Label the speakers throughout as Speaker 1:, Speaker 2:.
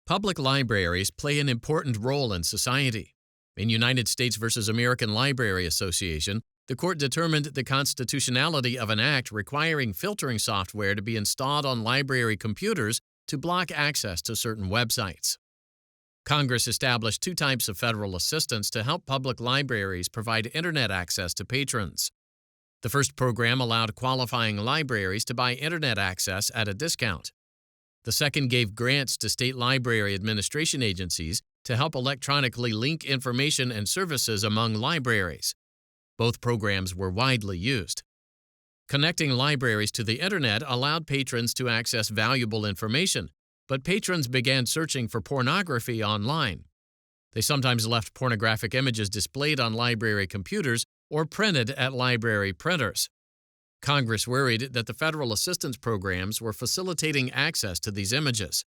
Speaker 1: Public libraries play an important role in society. In United States v. American Library Association, the court determined the constitutionality of an act requiring filtering software to be installed on library computers to block access to certain websites. Congress established two types of federal assistance to help public libraries provide Internet access to patrons. The first program allowed qualifying libraries to buy Internet access at a discount. The second gave grants to state library administration agencies to help electronically link information and services among libraries. Both programs were widely used. Connecting libraries to the Internet allowed patrons to access valuable information, but patrons began searching for pornography online. They sometimes left pornographic images displayed on library computers or printed at library printers. Congress worried that the federal assistance programs were facilitating access to these images.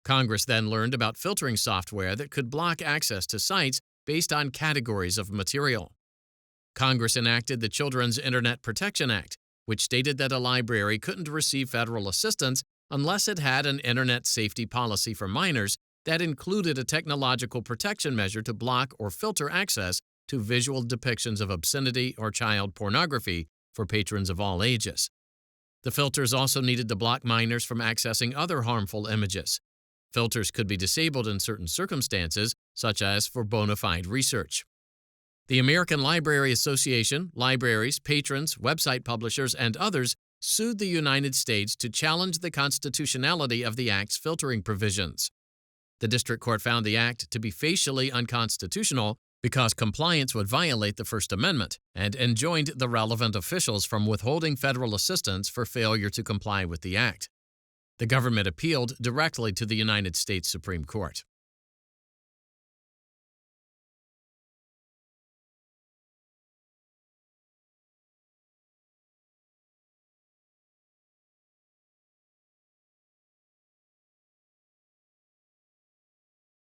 Speaker 1: Congress then learned about filtering software that could block access to sites based on categories of material. Congress enacted the Children's Internet Protection Act, which stated that a library couldn't receive federal assistance unless it had an Internet safety policy for minors that included a technological protection measure to block or filter access to visual depictions of obscenity or child pornography for patrons of all ages. The filters also needed to block minors from accessing other harmful images. Filters could be disabled in certain circumstances, such as for bona fide research. The American Library Association, libraries, patrons, website publishers, and others sued the United States to challenge the constitutionality of the Act's filtering provisions. The district court found the Act to be facially unconstitutional because compliance would violate the First Amendment and enjoined the relevant officials from withholding federal assistance for failure to comply with the Act. The government appealed directly to the United States Supreme Court.